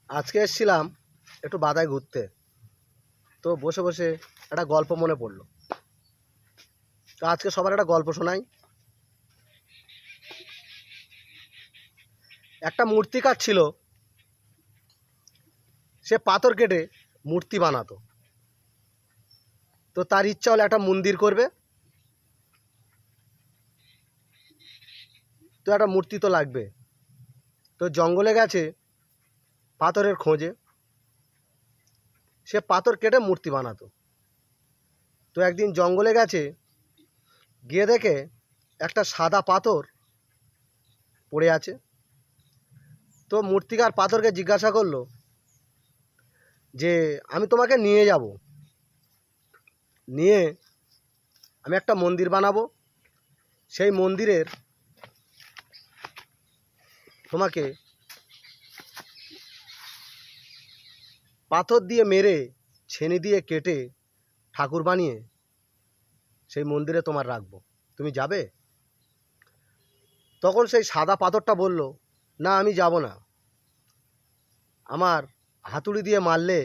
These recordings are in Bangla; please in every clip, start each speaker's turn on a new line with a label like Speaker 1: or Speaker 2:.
Speaker 1: আজকে এসেছিলাম একটু বাদায় ঘুরতে, তো বসে বসে একটা গল্প মনে পড়লো। তো আজকে সবার একটা গল্প শোনাই। একটা মূর্তিকার ছিল, সে পাথর কেটে মূর্তি বানাতো। তো তার ইচ্ছা হলো একটা মন্দির করবে, তো একটা মূর্তি তো লাগবে। তো জঙ্গলে গেছে পাথরের খোঁজে, সে পাথর কেটে মূর্তি বানাতো। তো একদিন জঙ্গলে গেছে, গিয়ে দেখে একটা সাদা পাথর পড়ে আছে। তো মূর্তিকার পাথরকে জিজ্ঞাসা করলো যে আমি তোমাকে নিয়ে যাব, নিয়ে আমি একটা মন্দির বানাবো, সেই মন্দিরের তোমাকে পাথর দিয়ে মেরে ছেনি দিয়ে কেটে ঠাকুর বানিয়ে সেই মন্দিরে তোমার রাখবো, তুমি যাবে? তখন সেই সাদা পাথরটা বলল, না আমি যাব না, আমার হাতুড়ি দিয়ে মারলে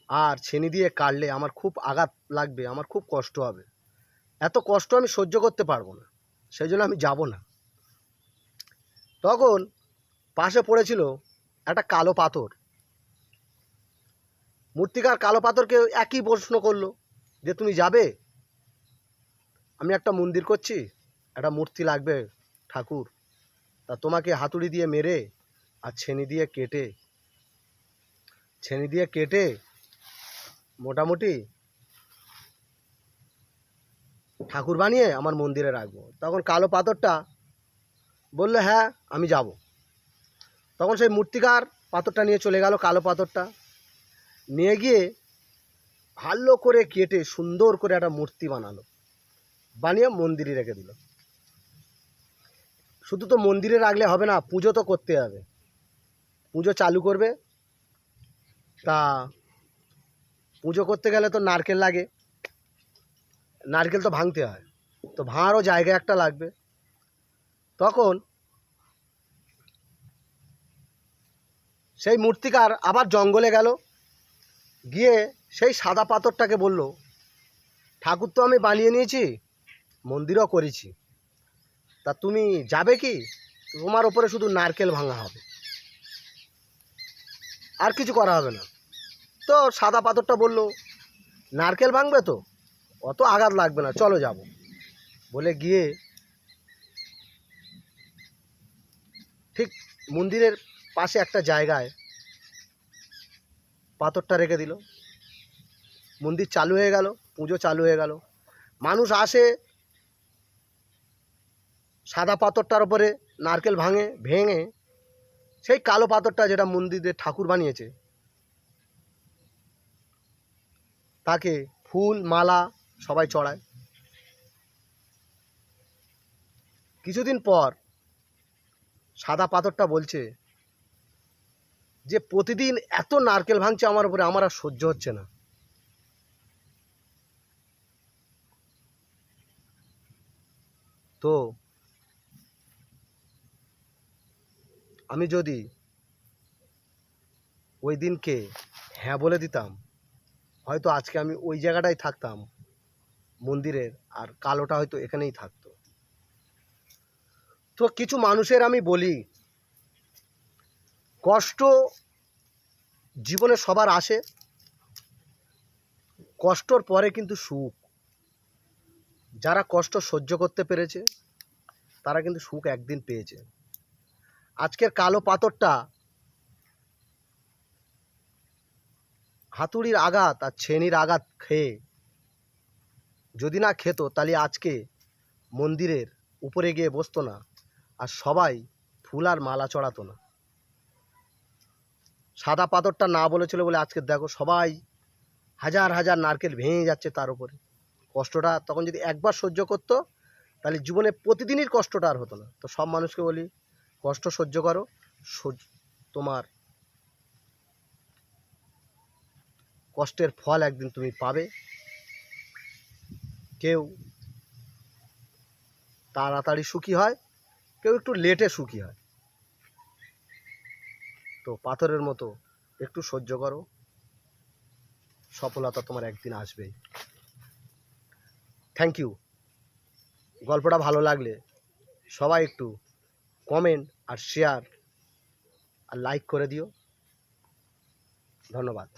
Speaker 1: আর ছেনি দিয়ে কাটলে আমার খুব আঘাত লাগবে, আমার খুব কষ্ট হবে, এত কষ্ট আমি সহ্য করতে পারবো না, সেই জন্য আমি যাব না। তখন পাশে পড়েছিল একটা কালো পাথর। মূর্তিকার কালো পাথরকে একই প্রশ্ন করলো যে তুমি যাবে? আমি একটা মন্দির করছি, একটা মূর্তি লাগবে ঠাকুর, তা তোমাকে হাতুড়ি দিয়ে মেরে আর ছেনি দিয়ে কেটে মোটামুটি ঠাকুর বানিয়ে আমার মন্দিরে রাখবো। তখন কালো পাথরটা বলল, হ্যাঁ আমি যাব। তখন সেই মূর্তিকার পাথরটা নিয়ে চলে গেল, কালো পাথরটা নিয়ে গিয়ে ভালো করে কেটে সুন্দর করে একটা মূর্তি বানালো, বানিয়ে মন্দিরে রেখে দিল। শুধু তো মন্দিরে রাখলে হবে না, পুজো তো করতে হবে, পুজো চালু করবে। তা পুজো করতে গেলে তো নারকেল লাগে, নারকেল তো ভাঙতে হয়, তো ভাঙারও জায়গা একটা লাগবে। তখন সেই মূর্তিকার আবার জঙ্গলে গেল, গিয়ে সেই সাদা পাথরটাকে বলল, ঠাকুর তো আমি বানিয়ে নিয়েছি, মন্দিরও করেছি, তা তুমি যাবে কি? তোমার ওপরে শুধু নারকেল ভাঙা হবে, আর কিছু করা হবে না। তো সাদা পাথরটা বলল, নারকেল ভাঙবে তো, অত আঘাত লাগবে না, চলো যাব। বলে গিয়ে ঠিক মন্দিরের পাশে একটা জায়গায় পাথরটা রেখে দিল। মন্দির চালু হয়ে গেল, পুজো চালু হয়ে গেল। মানুষ আসে, সাদা পাথরটার উপরে নারকেল ভেঙে সেই কালো পাথরটা যেটা মন্দিরে ঠাকুর বানিয়েছে তাকে ফুল মালা সবাই চড়ায়। কিছুদিন পর সাদা পাথরটা বলছে যে প্রতিদিন এত নারকেল ভাঙছে আমার উপরে, আমার আর সহ্য হচ্ছে না। তো আমি যদি ওই দিনকে হ্যাঁ বলে দিতাম, হয়তো আজকে আমি ওই জায়গাটায় থাকতাম মন্দিরের, আর কালোটা হয়তো এখানেই থাকতো। তো কিছু মানুষের আমি বলি, কষ্ট জীবনে সবার আসে, কষ্টর পরে কিন্তু সুখ। যারা কষ্ট সহ্য করতে পেরেছে তারা কিন্তু সুখ একদিন পেয়েছে। আজকের কালো পাথরটা হাতুড়ির আঘাত আর ছেনির আঘাত খেয়ে যদি না খেত, তাহলে আজকে মন্দিরের উপরে গিয়ে বসতো না, আর সবাই ফুল আর মালা চড়াতো না। সাদা পাথরটা না বলেছিল বলে আজকে দেখো সবাই হাজার হাজার নারকেল ভেঙে যাচ্ছে তার উপরে। কষ্টটা তখন যদি একবার সহ্য করতো, তাহলে জীবনে প্রতিদিনই কষ্টটা আর হতো না। তো সব মানুষকে বলি, কষ্ট সহ্য করো, তোমার কষ্টের ফল একদিন তুমি পাবে। কেউ তাড়াতাড়ি সুখী হয়, কেউ একটু লেটে সুখী হয়। তো পাথরের মতো, একটু সহ্য করো, সফলতা তোমার একদিন আসবেই। Thank you. গল্পটা ভালো লাগলে সবাই একটু কমেন্ট আর শেয়ার আর লাইক করে দিও। ধন্যবাদ।